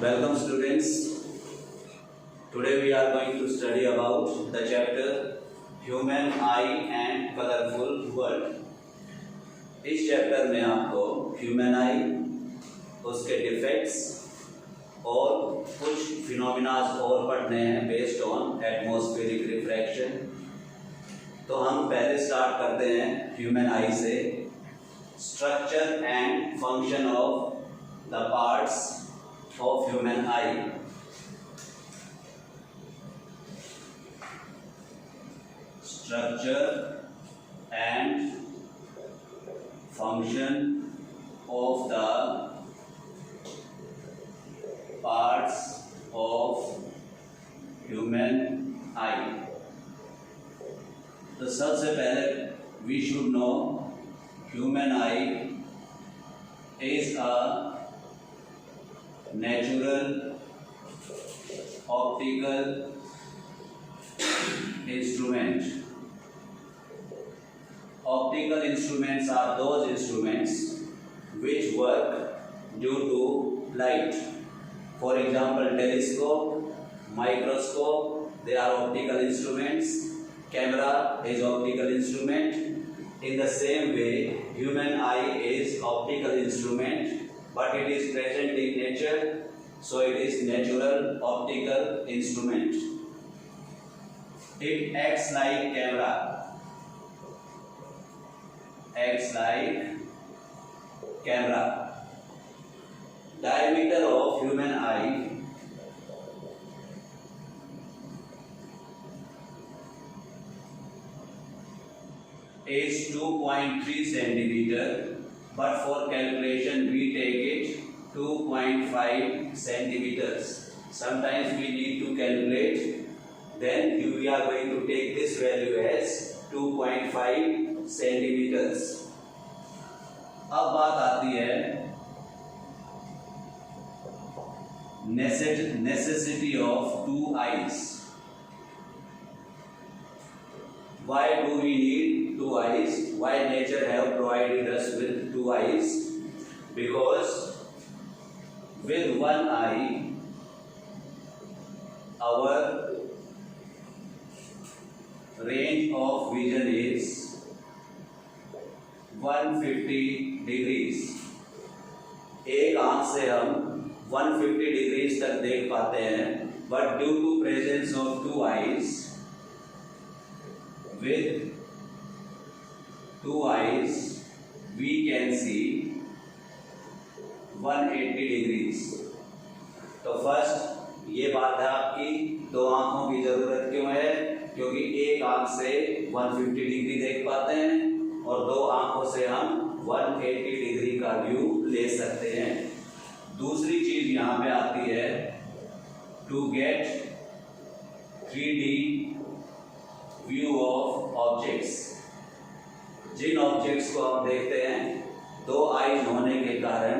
Welcome students. Today we are going to study about the chapter Human Eye and Colorful World. इस chapter में आपको human आई, उसके defects और कुछ phenomenas और पढ़ने हैं बेस्ड ऑन एटमॉस्फेरिक रिफ्रैक्शन। तो हम पहले स्टार्ट करते हैं ह्यूमन आई से। Structure and function of the parts of human I. Structure and function of the parts of human eye। तो सबसे पहले we should know human eye is a natural optical instrument। Optical instruments are those instruments which work due to light. For example, telescope, microscope, they are optical instruments. Camera is optical instrument. In the same way, human eye is optical instrument, but it is present in nature, so it is natural optical instrument. It acts like camera. Acts like camera. Diameter of human eye is 2.3 centimeter, but for calculation we take it 2.5 centimeters. Sometimes we need to calculate, then we are going to take this value as 2.5 centimetres. अब बात आती है necessity of two eyes. Why do we need two eyes? Why nature have provided us with two eyes? Because with one eye our range of vision is 150 degrees. एक आंख से हम 150 degrees तक देख पाते हैं, but due to presence of two eyes, with two eyes we can see 180 degrees. तो first ये बात है आपकी, दो आंखों की जरूरत क्यों है? क्योंकि एक आंख से 150 डिग्री देख पाते हैं और दो आंखों से हम 180 डिग्री का व्यू ले सकते हैं। दूसरी चीज यहां पे आती है to get 3D view of objects. जिन ऑब्जेक्ट्स को हम देखते हैं, दो आईज होने के कारण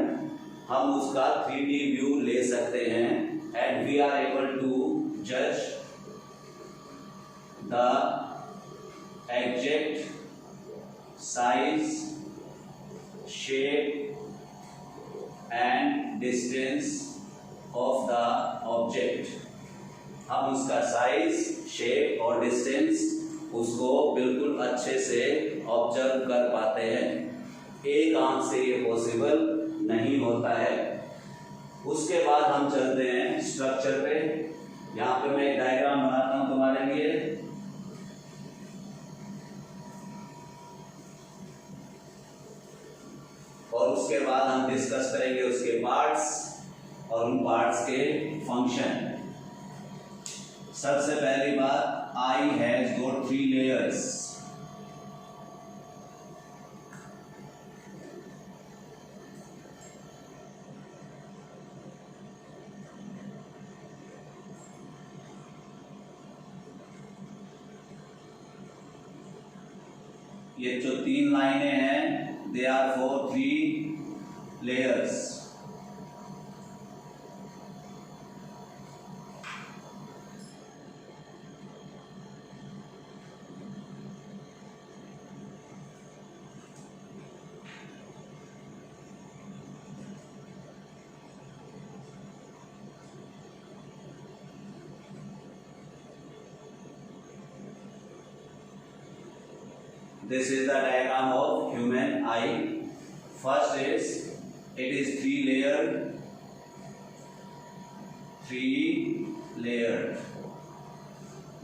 हम उसका 3D व्यू ले सकते हैं and we are able to जज the exact size, shape and distance of the object। हम उसका साइज, शेप और डिस्टेंस उसको बिल्कुल अच्छे से ऑब्जर्व कर पाते हैं। एक आंख से ये पॉसिबल नहीं होता है। उसके बाद हम चलते हैं स्ट्रक्चर पे। यहाँ पे मैं एक डायग्राम बनाता हूँ तुम्हारे लिए। और उसके बाद हम डिस्कस करेंगे उसके पार्ट्स और उन पार्ट्स के फंक्शन। सबसे पहली बात, आई हैज गॉट 3 लेयर्स। ये जो 3 लाइनें हैं, they are for 3 layers। This is the diagram of human eye. First is, it is three layered.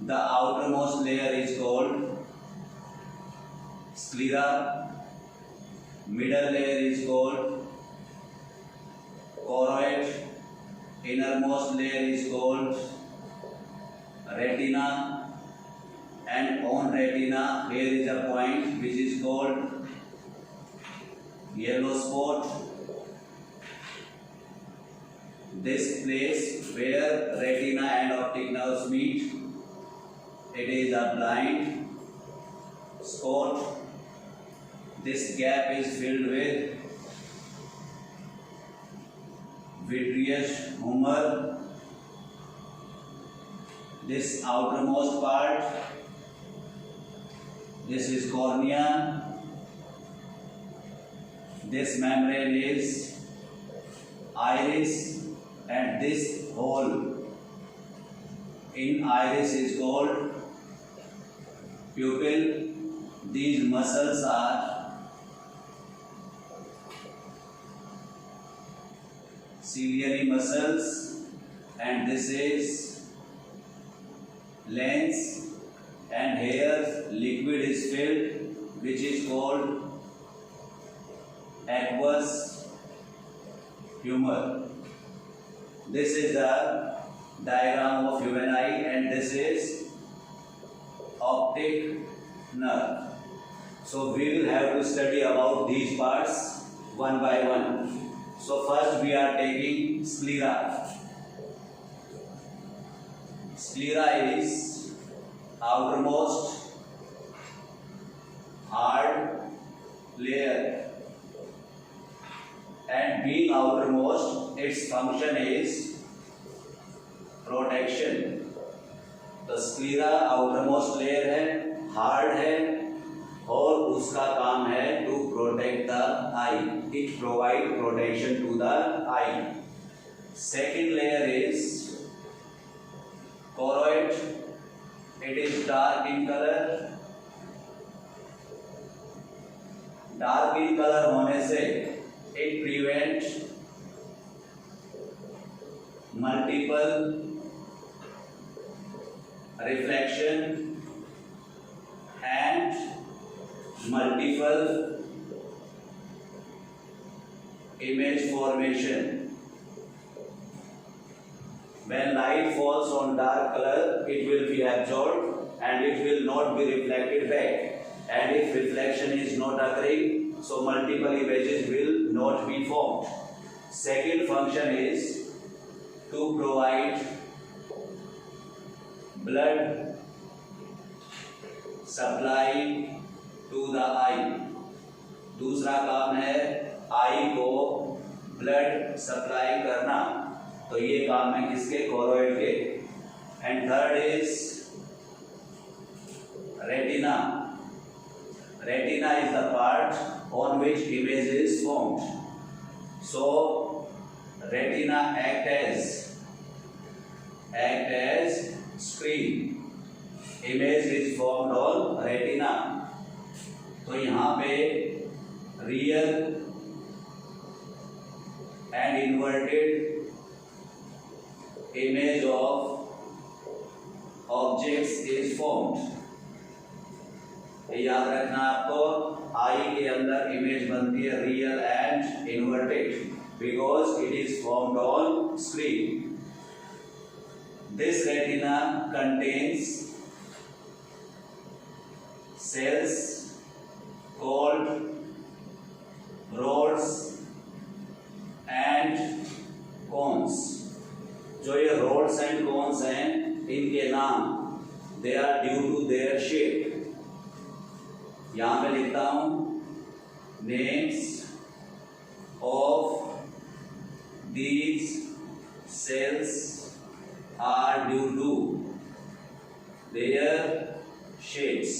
The outermost layer is called sclera. Middle layer is called choroid. Innermost layer is called retina. And on retina, here is a point which is called yellow spot. This place where retina and optic nerves meet, it is a blind spot. This gap is filled with vitreous humor. This outermost part, this is cornea. This membrane is iris, and this hole in iris is called pupil. These muscles are ciliary muscles, and this is lens, and here liquid is filled which is called aqueous humor. This is the diagram of human eye, and this is optic nerve. So we will have to study about these parts one by one. So first we are taking sclera. Sclera is outermost hard layer, and being outermost, its function is protection. तो sclera outermost layer है, hard है, और उसका काम है to protect the eye. It provide protection to the eye. Second layer is choroid. It is dark in color. Dark in color होने से it prevents multiple reflection and multiple image formation. When light falls on dark color, it will be absorbed and it will not be reflected back. And if reflection is not occurring, so multiple images will not be formed. Second function is to provide blood supply to the eye. दूसरा काम है आई को blood supply करना. तो ये काम है किसके? कोरोइड के. And third is retina. Retina is the part on which image is formed. So retina act as screen. Image is formed on retina. तो यहाँ पे real and inverted image of objects is formed. याद रखना आपको, आई के अंदर image बनती है real and inverted because it is formed on screen. This retina contains cells called rods and cones. जो ये rods and cones हैं, इनके नाम they are due to their shape. यहाँ पे लिखता हूँ names of these cells are due to their shapes.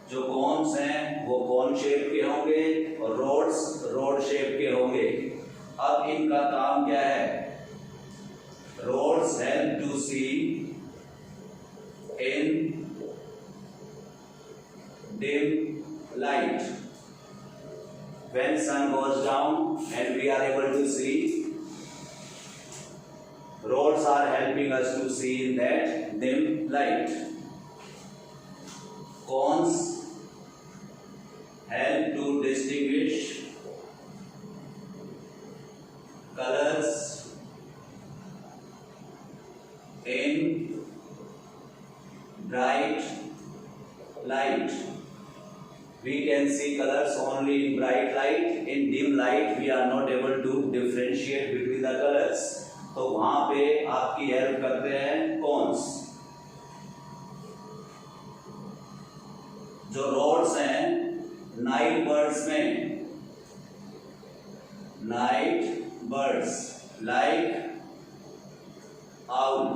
जो कोन्स हैं वो कोन शेप के होंगे और रोड्स रोड शेप के होंगे. अब इनका काम क्या है? Rods help to see in when sun goes down and we are able to see, rods are helping us to see in that dim light. Cones help to distinguish colors in bright light. We can see colors only in bright light. In dim light we are not able to differentiate between the colors. तो वहां पे आपकी help करते हैं cons. जो roads हैं night birds में, night birds like owl,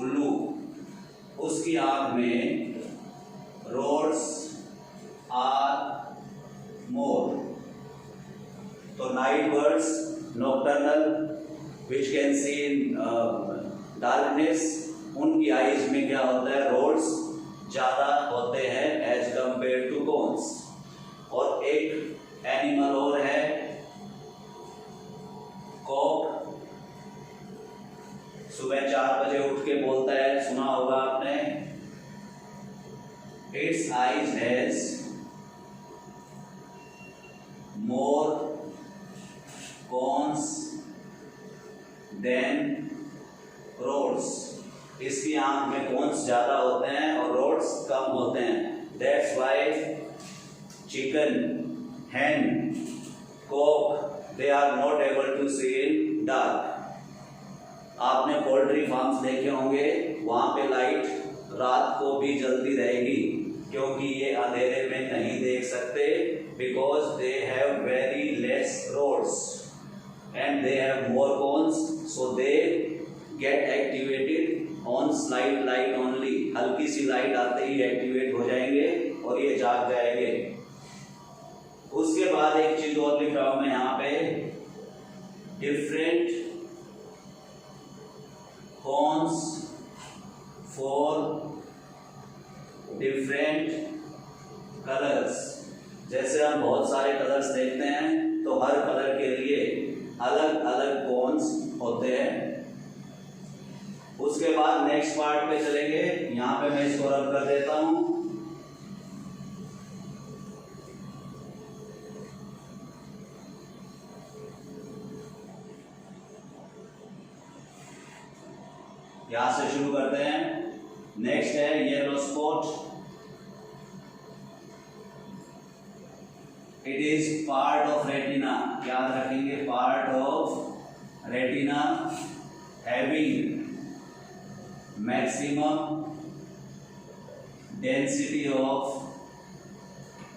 उल्लू, उसकी आंख में रोड्स आर मोर. तो night birds nocturnal which can see in darkness, उनकी आईज में क्या होता है, रोड्स ज्यादा होते हैं एज कंपेयर टू कोन्स. और एक एनिमल और है कॉक, सुबह 4 बजे उठ के बोलता है, सुना होगा आपने. It's eyes has more cones than rods. इसकी आंख में कोन्स ज्यादा होते हैं और रोड्स कम होते हैं. That's why chicken, hen, cock, they are not able to see in dark. आपने पोल्ट्री फार्म्स देखे होंगे, वहां पे लाइट रात को भी जलती रहेगी क्योंकि ये अंधेरे में नहीं देख सकते, because they have very less rods and they have more cones, so they get activated on slight light only. हल्की सी लाइट आते ही एक्टिवेट हो जाएंगे और ये जाग जाएंगे. उसके बाद एक चीज और लिख रहा हूं मैं यहाँ पे, different cones for different colors. जैसे हम बहुत सारे कलर्स देखते हैं तो हर कलर के लिए अलग अलग कोन्स होते हैं. उसके बाद नेक्स्ट पार्ट पे चलेंगे. यहां पे मैं इसको रब कर देता हूं. यहां से शुरू करते हैं. नेक्स्ट है yellow spot. It is part of retina. याद रखेंगे, part of retina having maximum density of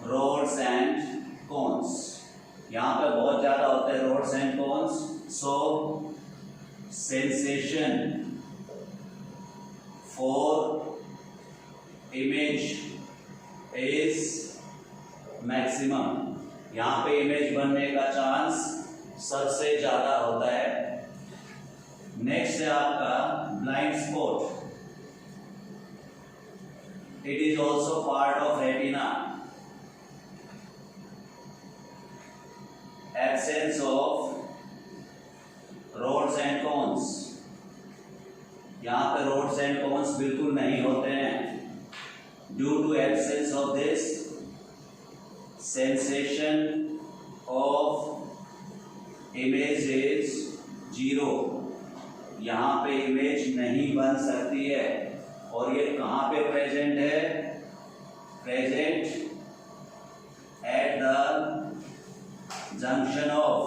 rods and cones. यहां पे बहुत ज्यादा होते हैं rods and cones. So sensation for image is maximum. यहां पे इमेज बनने का चांस सबसे ज्यादा होता है. नेक्स्ट है आपका blind spot. It is also part of retina. Absence of rods and cones. यहां पे रोड्स एंड कोन्स बिल्कुल नहीं होते हैं. Due to absence of this, sensation of image is 0. यहाँ पे इमेज नहीं बन सकती है. और ये कहाँ पे प्रेजेंट है? Present at the junction of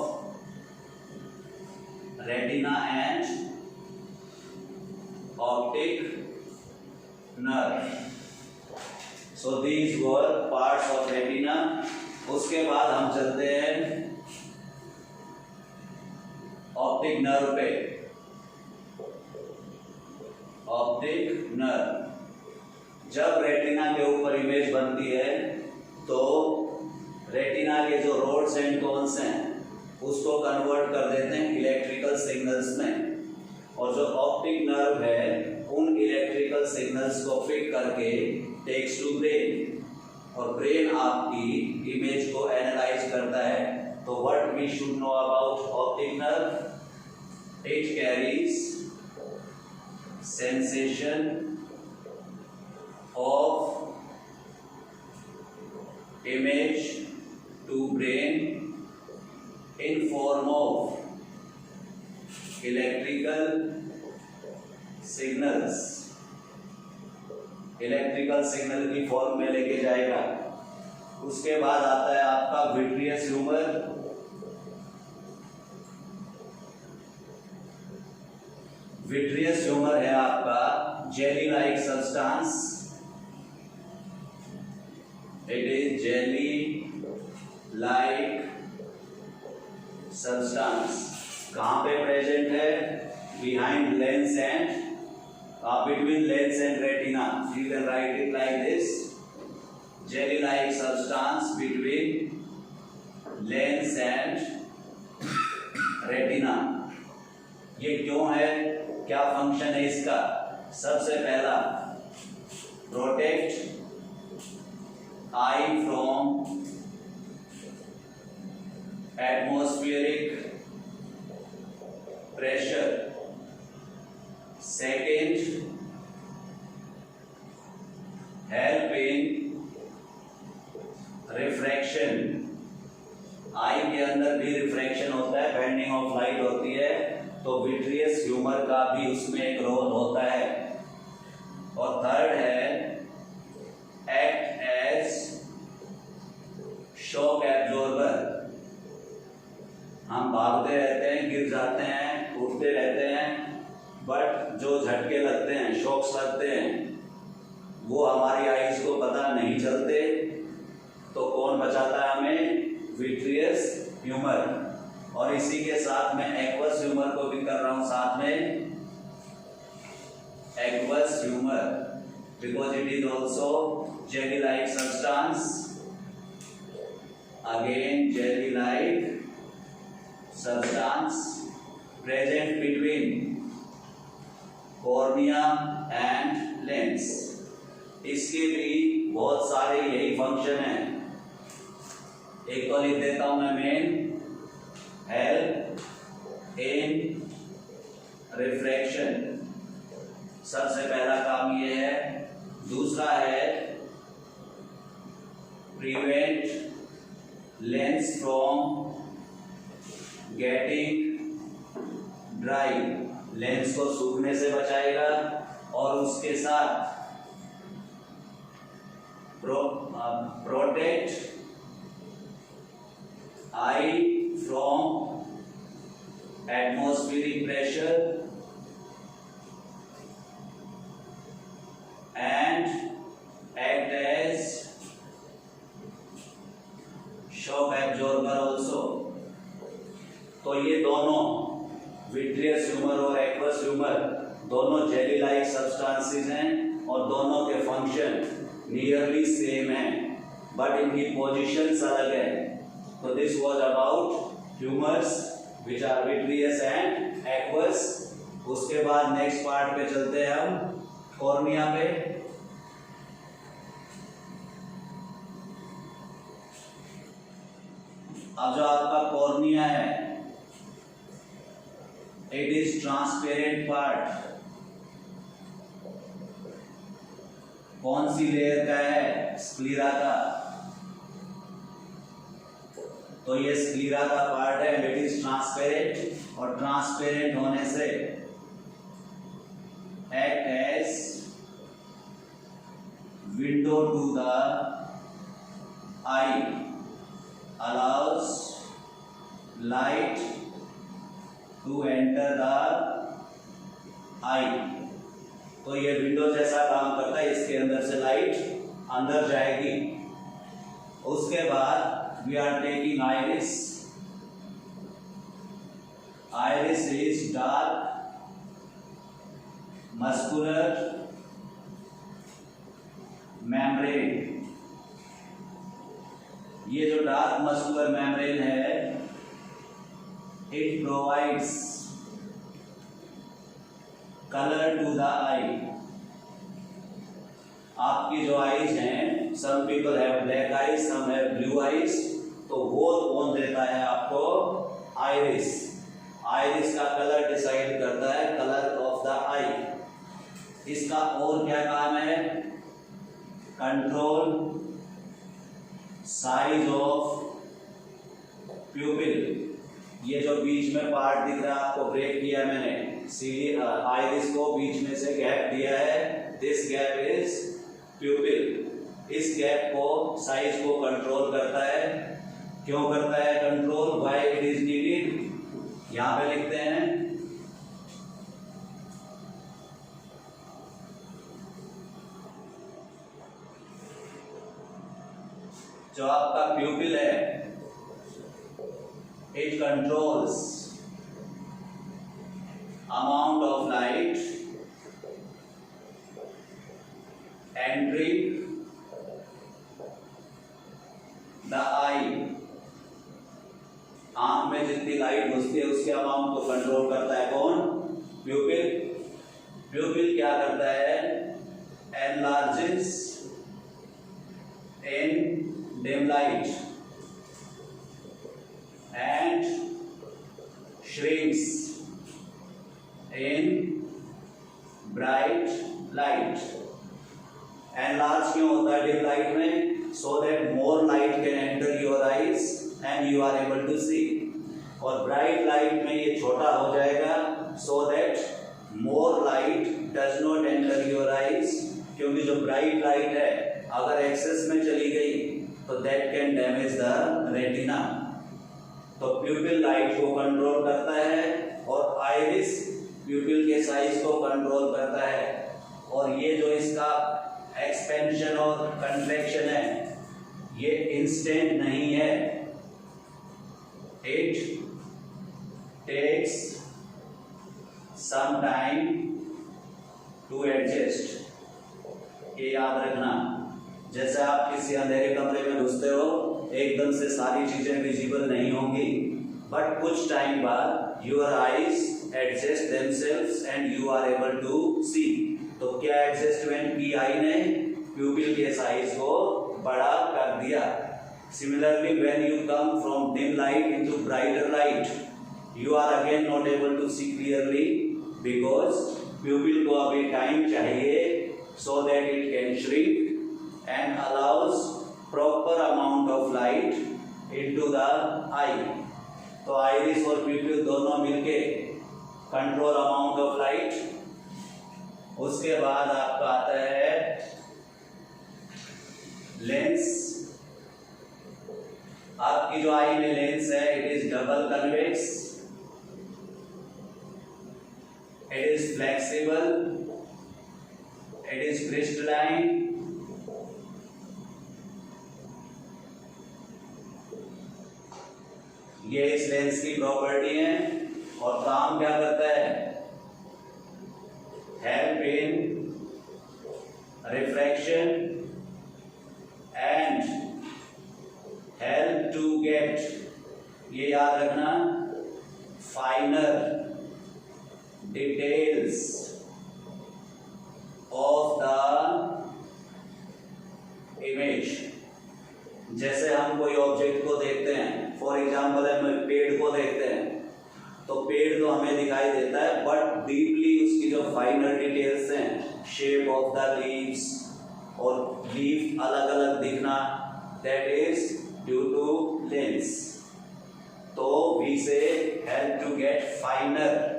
retina and optic nerve. So these were parts of retina. उसके बाद हम चलते हैं ऑप्टिक नर्व पे. ऑप्टिक नर्व, जब रेटिना के ऊपर इमेज बनती है तो रेटिना के जो रोड्स एंड कोन्स हैं उसको कन्वर्ट कर देते हैं इलेक्ट्रिकल सिग्नल्स में. और जो ऑप्टिक नर्व है उन इलेक्ट्रिकल सिग्नल्स को पिक करके टेक्स टू ब्रेन. और ब्रेन आपकी इमेज को एनालाइज करता है। तो what we should know about optic nerve, it carries sensation of image to brain in form of electrical signals, electrical signal की फॉर्म में लेके जाएगा। उसके बाद आता है आपका विट्रियस ह्यूमर। विट्रियस ह्यूमर है आपका jelly like substance, it is jelly like substance। कहाँ पे प्रेजेंट है? behind lens and between lens and retina। you can write it like this, jelly like substance between lens and retina। ये क्यों है, क्या function है इसका? सबसे पहला, protect eye from atmospheric pressure। second, help in refraction। आई के अंदर भी रिफ्रैक्शन होता है, बेंडिंग ऑफ लाइट होती है, तो विट्रियस ह्यूमर का भी उसमें एक रोल होता है। और थर्ड है एक्ट एज शॉक एब्जॉर्बर। हम भागते रहते हैं, गिर जाते हैं, उठते रहते हैं, बट जो झटके लगते हैं, शॉक्स लगते हैं, वो हमारी आईज को पता नहीं चलते। तो कौन बचाता है हमें? Vitreous humour. और इसी के साथ में एक्वस ह्यूमर को भी कर रहा हूं साथ में, aqueous humour, because it is also jelly like substance। again jelly like substance present between cornea and lens। इसके भी बहुत सारे यही फंक्शन है। एक तो लिख देता हूं मैं मेन, हेल्प इन रिफ्रैक्शन, सबसे पहला काम ये है। दूसरा है prevent lens from getting dry, lens को सूखने से बचाएगा। और उसके साथ protect eye from atmospheric pressure and act as shock absorber also। तो ये दोनों विट्रियस ह्यूमर और एक्वस ह्यूमर दोनों जेली लाइक सब्सटेंसेस हैं और दोनों के फंक्शन नियरली सेम हैं, बट इनकी पोजीशंस अलग है। तो this was about humours which are vitreous and aqueous. उसके बाद नेक्स्ट पार्ट पे चलते हैं हम, कॉर्निया पे। अब जो आपका कॉर्निया है, इट इज ट्रांसपेरेंट पार्ट। कौन सी लेयर का है? स्क्लीरा का। तो ये स्क्लीरा का पार्ट है, इट इज ट्रांसपेरेंट। और ट्रांसपेरेंट होने से act as window to the eye, allows light to enter the eye। तो ये विंडो जैसा काम करता है, इसके अंदर से लाइट अंदर जाएगी। उसके बाद we are taking iris. Iris is dark muscular membrane. ये जो डार्क मस्कुलर मेम्ब्रेन है, it provides colour to the eye. आपकी जो आईज हैं, some people have black eyes, some have blue eyes, तो वो कौन देता है आपको? आइरिस। आइरिस का कलर डिसाइड करता है कलर ऑफ द आई। इसका और क्या काम है? Control size of प्यूपिल। ये जो बीच में पार्ट दिख रहा है आपको, ब्रेक किया मैंने, आइरिस को बीच में से गैप दिया है, दिस गैप इज प्यूपिल। इस गैप को, साइज को कंट्रोल करता है। क्यों करता है control? Why it is needed, यहां पे लिखते हैं। जो आपका प्यूपिल है, it controls amount of light entering the eye। आंख में जितनी लाइट घुसती है उसके अमाउंट को कंट्रोल करता है कौन? प्यूपिल। प्यूपिल क्या करता है? enlarges in dim light and shrinks in bright light। enlarge क्यों होता है dim light में? so that more light can enter your eyes and you are able to see। और bright light में ये छोटा हो जाएगा so that more light does not enter your eyes। क्योंकि जो bright light है अगर एक्सेस में चली गई तो that can damage the retina। तो प्यूपिल लाइट को कंट्रोल करता है और आइरिस प्यूपिल के साइज को कंट्रोल करता है। और ये जो इसका एक्सपेंशन और कंट्रैक्शन है ये इंस्टेंट नहीं है, it takes some time to adjust. ये याद रखना, जैसे आप किसी अंधेरे कमरे में घुसते हो एकदम से सारी चीजें विजिबल नहीं होंगी, बट कुछ टाइम बाद your eyes adjust themselves and you are able to see. तो क्या एडजस्टमेंट की आई ने? प्यूपिल के साइज को बड़ा कर दिया। Similarly when you come from dim light into brighter light you are again not able to see clearly because pupil को अभी टाइम चाहिए so that it can shrink and allows proper amount of light into the eye। तो iris और प्यूपिल दोनों मिलके control amount of light. उसके बाद आपका आता है लेंस। आपकी जो आई में लेंस है it is double convex, it is flexible, it is crystalline, ये इस लेंस की प्रॉपर्टी है। और काम क्या करता है? Help in refraction and help to get, ये याद रखना, finer details of the image. जैसे हम कोई ऑब्जेक्ट को देखते हैं, फॉर एग्जाम्पल हम पेड़ को देखते हैं, तो पेड़ तो हमें दिखाई देता है बट डीपली उसकी जो फाइनर डिटेल्स हैं, शेप ऑफ द लीव्स और लीफ अलग अलग दिखना, that is due to lens. तो we say help to get finer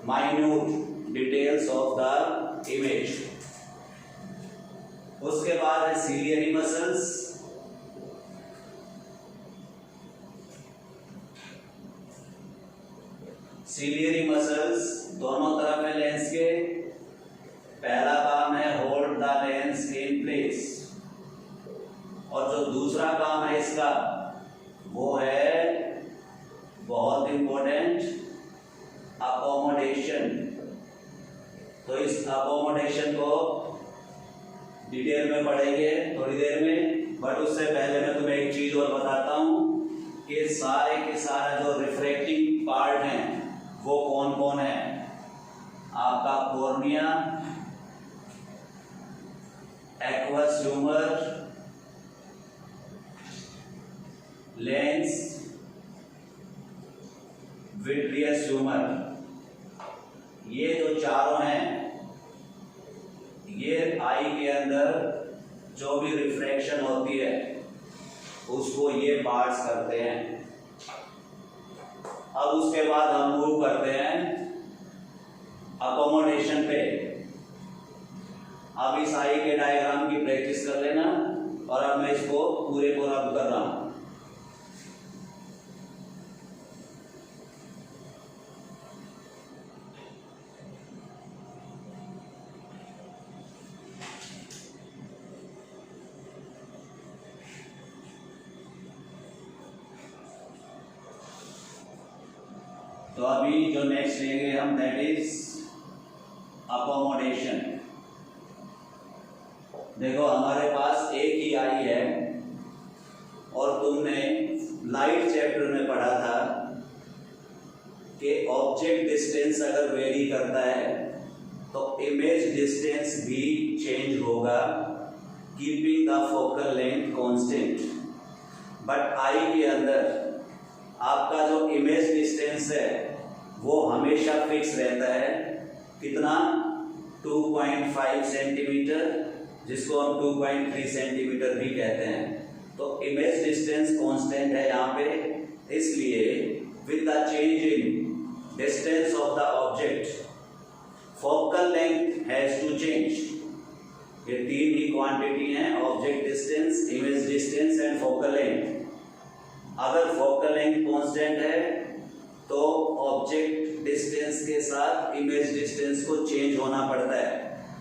minute details of the image. उसके बाद है सीलियरी मसल्स। सीलियरी मसल्स दोनों तरफ है लेंस के। पहला काम है hold the lens in place, और जो दूसरा काम है इसका वो है बहुत इंपॉर्टेंट, अकोमोडेशन। तो इस अकोमोडेशन को डिटेल में पढ़ेंगे थोड़ी देर में, बट उससे पहले मैं तुम्हें एक चीज और बताता हूं कि सारे के सारा जो रिफ्रैक्टिंग पार्ट हैं वो कौन कौन है। आपका cornea, aqueous humour, lens, vitreous humour, ये जो चारों हैं, ये आई के अंदर जो भी रिफ्रैक्शन होती है उसको ये पार्ट्स करते हैं। अब उसके बाद हम मूव करते हैं अकोमोडेशन पे। अब इस आई के डायग्राम की प्रैक्टिस कर लेना और अब मैं इसको पूरे को रब कर रहा हूं। तो अभी जो नेक्स्ट लेंगे हम, दैट इज अकोमोडेशन। देखो हमारे पास एक ही आई है और तुमने लाइट चैप्टर में पढ़ा था कि ऑब्जेक्ट डिस्टेंस अगर वेरी करता है तो इमेज डिस्टेंस भी चेंज होगा, keeping the focal length constant. But I के अंदर आपका जो इमेज डिस्टेंस है वो हमेशा फिक्स रहता है। कितना? 2.5 सेंटीमीटर, जिसको हम 2.3 सेंटीमीटर भी कहते हैं। तो इमेज डिस्टेंस कांस्टेंट है यहाँ पे, इसलिए with the change in distance of the object focal length has to change. ये तीन ही क्वांटिटी हैं, object distance, image distance and focal length. अगर फोकल लेंथ कांस्टेंट है तो ऑब्जेक्ट डिस्टेंस के साथ इमेज डिस्टेंस को चेंज होना पड़ता है,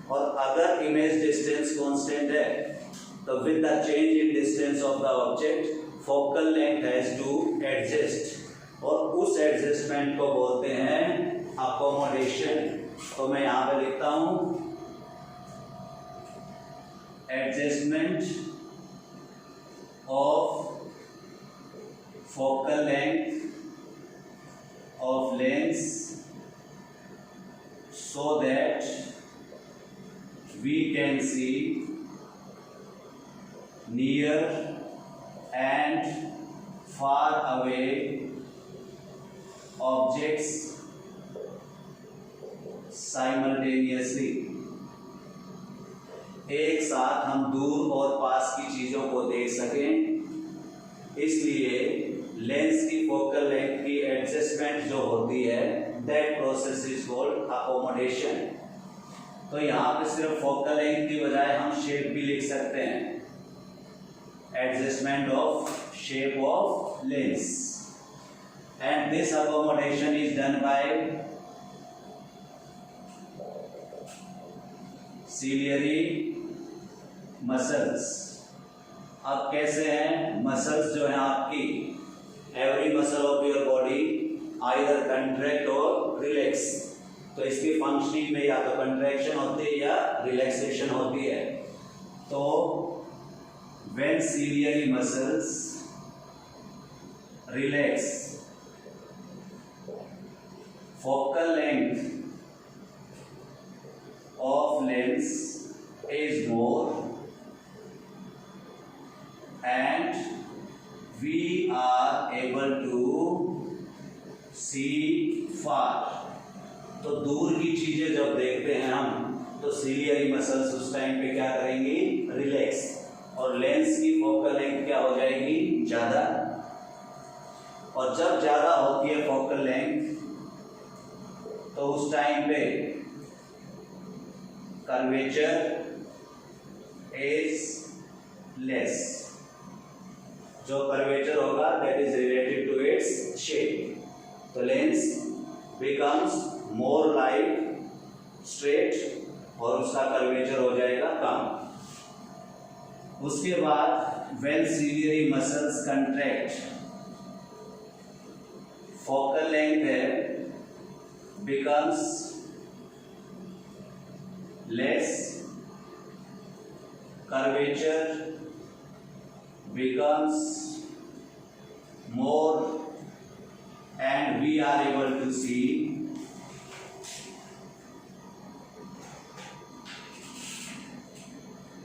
और अगर इमेज डिस्टेंस कांस्टेंट है तो with the change in distance of the object focal length has to adjust, और उस एडजस्टमेंट को बोलते हैं अकोमोडेशन। तो मैं यहां पे लिखता हूं adjustment of focal length of lens so that we can see near and far away objects simultaneously। एक साथ हम दूर और पास की चीजों को देख सकें, इसलिए लेंस की फोकल लेंथ की एडजस्टमेंट जो होती है that process is called accommodation. तो यहाँ पे सिर्फ फोकल लेंथ की बजाय हम शेप भी लिख सकते हैं, adjustment of shape of lens, and this accommodation is done by ciliary muscles. अब कैसे हैं मसल्स जो है आपकी, every muscle of your body either contract और रिलैक्स। तो इसकी फंक्शनिंग में या तो कंट्रैक्शन होती है या रिलैक्सेशन होती है। तो when ciliary muscles relax, focal length of lens is more and we are able to see far। तो दूर की चीजें जब देखते हैं हम तो सिलियरी मसल्स उस टाइम पे क्या करेंगी, रिलैक्स, और लेंस की फोकल लेंथ क्या हो जाएगी, ज्यादा। और जब ज्यादा होती है फोकल लेंथ तो उस टाइम पे कर्वेचर इज लेस। जो कर्वेचर होगा that is related to its shape. तो lens becomes more like straight और उसका कर्वेचर हो जाएगा कम। उसके बाद when ciliary muscles contract, focal length है becomes less, curvature becomes more, and we are able to see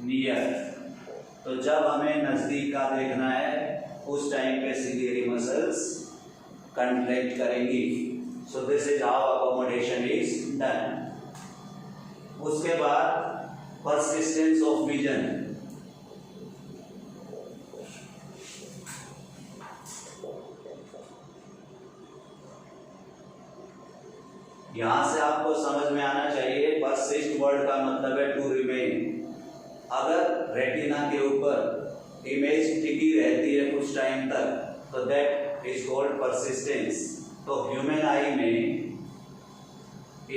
near here. तो जब हमें नजदीक का देखना है उस टाइम पे सिलियरी मसल्स कंट्रैक्ट करेंगी। So this is how accommodation is done. उसके बाद परसिस्टेंस ऑफ विजन। यहां से आपको समझ में आना चाहिए परसिस्ट वर्ड का मतलब है टू रिमेन। अगर रेटिना के ऊपर इमेज टिकी रहती है कुछ टाइम तक तो दैट इज कॉल्ड परसिस्टेंस। तो ह्यूमन आई में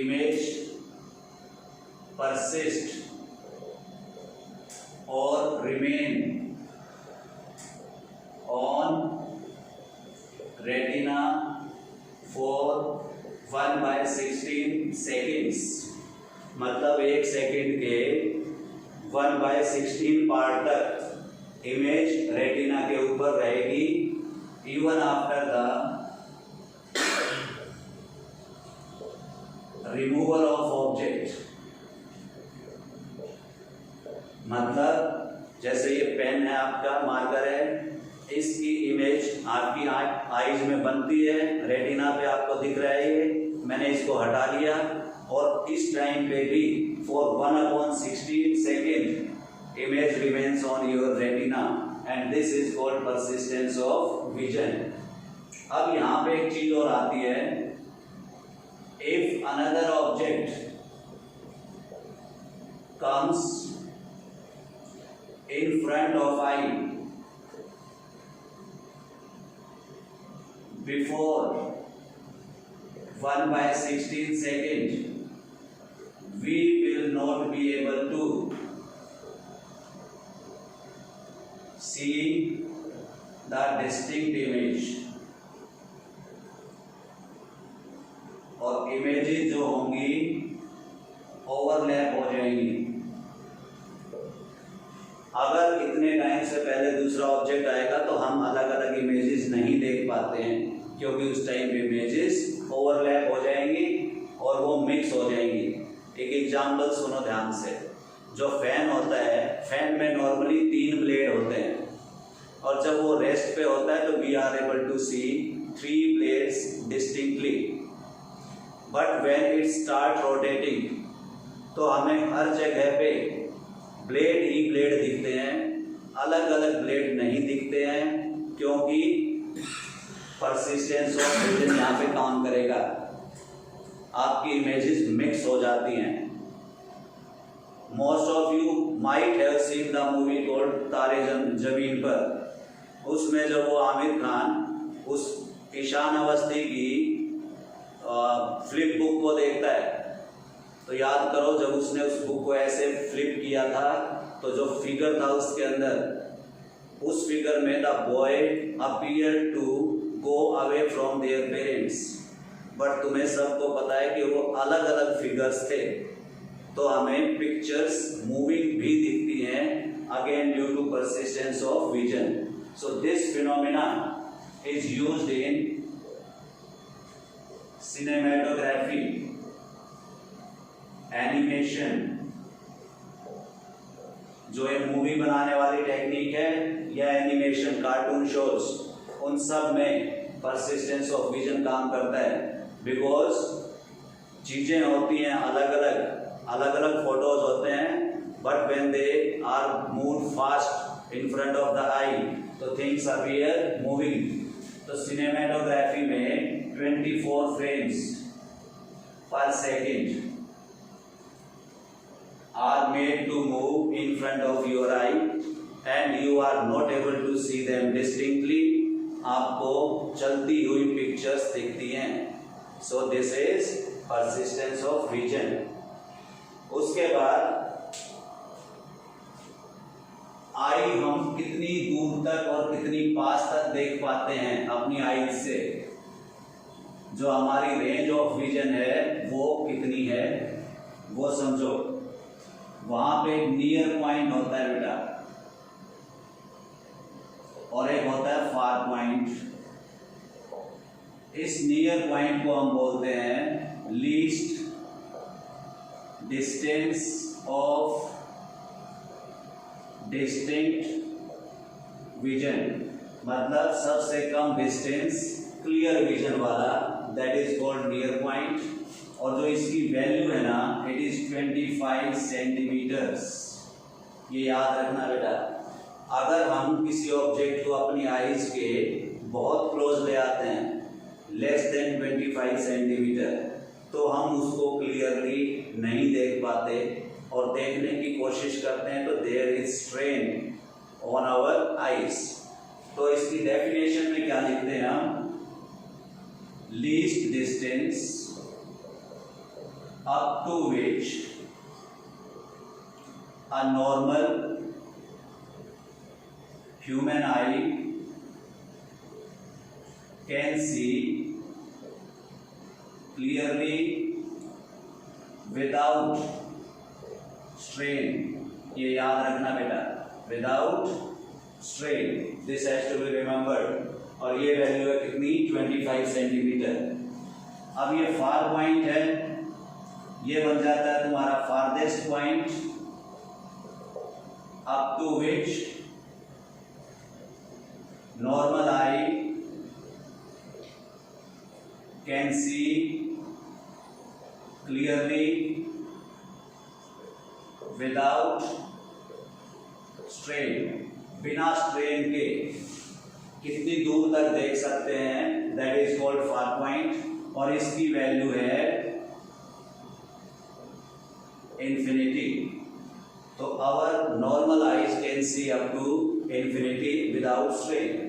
इमेज परसिस्ट और remain on retina for 1/16 seconds. मतलब 1 सेकेंड के 1/16 पार्ट तक इमेज रेटिना के ऊपर रहेगी even after the removal of object. मतलब जैसे ये पेन है, आपका मार्कर है, इसकी इमेज आपकी आईज में बनती है, रेटिना पे आपको दिख रहा है, ये मैंने इसको हटा लिया और इस टाइम पे भी for 1/16 second image remains on your retina and this is called persistence of vision. अब यहाँ पे एक चीज और आती है, if another object comes in front of eye before 1/16 second, we will not be able to see the distinct image। और images जो होंगी ओवरलैप हो जाएंगी। अगर इतने टाइम से पहले दूसरा ऑब्जेक्ट आएगा तो हम अलग अलग इमेजेस नहीं देख पाते हैं क्योंकि उस टाइम पे इमेजेस ओवरलैप हो जाएंगी और वो मिक्स हो जाएंगी। एक एग्जांपल सुनो ध्यान से। जो फैन होता है, फैन में नॉर्मली 3 ब्लेड होते हैं और जब वो रेस्ट पे होता है तो we are able to see 3 blades distinctly. But when it start rotating तो हमें हर जगह पे ब्लेड ही ब्लेड दिखते हैं, अलग अलग ब्लेड नहीं दिखते हैं क्योंकि परसिस्टेंस ऑफ विजन यहाँ पे काम करेगा। आपकी इमेजेस मिक्स हो जाती हैं। Most of you might have seen the movie called तारे जमीन पर। उसमें जब वो आमिर खान उस ईशान अवस्थी की फ्लिप बुक को देखता है तो याद करो जब उसने उस बुक को ऐसे फ्लिप किया था तो जो फिगर था उसके अंदर, उस फिगर में the boy appear to go away from their parents. बट तुम्हें सबको पता है कि वो अलग अलग फिगर्स थे तो हमें पिक्चर्स मूविंग भी दिखती हैं again due to persistence of vision. So this phenomena is used in cinematography, animation, जो एक मूवी बनाने वाली टेक्निक है या एनिमेशन कार्टून शोज, उन सब में परसिस्टेंस ऑफ विजन काम करता है। बिकॉज चीजें होती हैं अलग अलग फोटोज होते हैं but when they are move fast in front of the eye तो थिंग्स अपीयर मूविंग। तो सिनेमेटोग्राफी में 24 frames per second are made to move in front of your eye and you are not able to see them distinctly। आपको चलती हुई pictures दिखती हैं। So this is persistence of vision। उसके बाद आई हम कितनी दूर तक और कितनी पास तक देख पाते हैं अपनी आई से, जो हमारी रेंज ऑफ विजन है वो कितनी है वो समझो। वहां पे एक नियर पॉइंट होता है बेटा और एक होता है फार पॉइंट। इस नियर पॉइंट को हम बोलते हैं least distance of distinct vision, मतलब सबसे कम डिस्टेंस क्लियर विजन वाला, that is called near point. और जो इसकी वैल्यू है ना, इट इज 25 सेंटीमीटर्स। ये याद रखना बेटा। अगर हम किसी ऑब्जेक्ट को अपनी आईज के बहुत क्लोज ले आते हैं, लेस देन 25 सेंटीमीटर, तो हम उसको क्लियरली नहीं देख पाते और देखने की कोशिश करते हैं तो there is strain on our eyes. तो इसकी डेफिनेशन में क्या लिखते हैं हम? Least distance up to which a normal human eye can see clearly without strain। ये याद रखना बेटा, without strain, this has to be remembered। और ये वैल्यू है कितनी? 25 सेंटीमीटर। अब ये फार पॉइंट है, ये बन जाता है तुम्हारा farthest point, up to which normal eye can see clearly without strain. बिना स्ट्रेन के कितनी दूर तक देख सकते हैं, that is called far point. और इसकी वैल्यू है infinity। तो our normal eyes can see up to infinity without strain।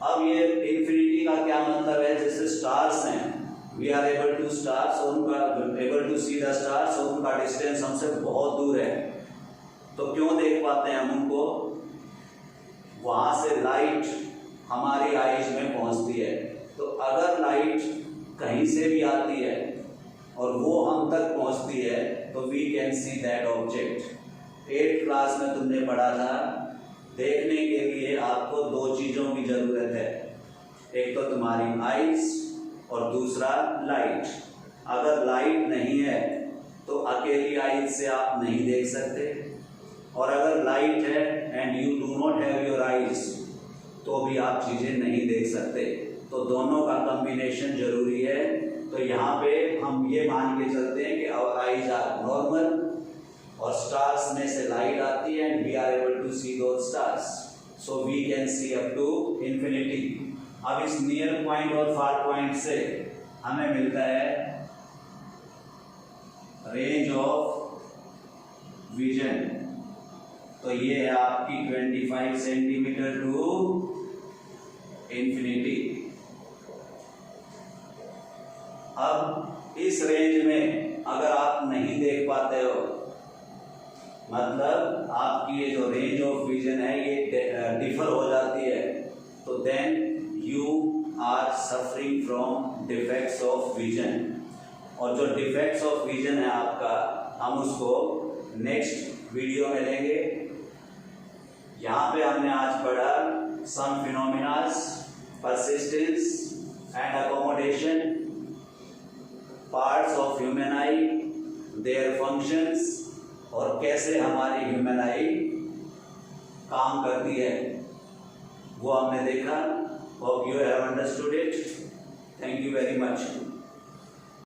अब ये infinity का क्या मतलब है? जैसे स्टार्स हैं, we are able to stars, उनका able to see the stars, उनका डिस्टेंस हमसे बहुत दूर है, तो क्यों देख पाते हैं हम उनको? वहां से लाइट हमारी आईज में पहुंचती है। तो अगर लाइट कहीं से भी आती है और वो हम तक पहुंचती है तो we can see that object. 8th class में तुमने पढ़ा था, देखने के लिए आपको दो चीजों की जरूरत है, एक तो तुम्हारी आईज और दूसरा लाइट। अगर लाइट नहीं है तो अकेली आईज से आप नहीं देख सकते, और अगर लाइट है and you do not have your eyes तो भी आप चीजें नहीं देख सकते। तो दोनों का कॉम्बिनेशन जरूरी है। तो यहाँ पे हम ये मान के चलते हैं कि आवर आईज आर नॉर्मल और स्टार्स में से लाइट आती है and we are able to see those stars, so we can see up to infinity. अब इस नियर पॉइंट और फार पॉइंट से हमें मिलता है रेंज ऑफ विजन। तो ये है आपकी 25 सेंटीमीटर टू इंफिनिटी। अब इस रेंज में अगर आप नहीं देख पाते हो, मतलब आपकी ये जो रेंज ऑफ विजन है ये डिफर हो जाती है, तो then you are suffering from defects of vision. और जो डिफेक्ट्स ऑफ विजन है आपका, हम उसको नेक्स्ट वीडियो में लेंगे। यहाँ पे हमने आज पढ़ा some phenomenas, persistence and accommodation, parts of human eye, their functions, और कैसे हमारी ह्यूमन आई काम करती है वो हमने देखा। Hope you have understood it. Thank you very much.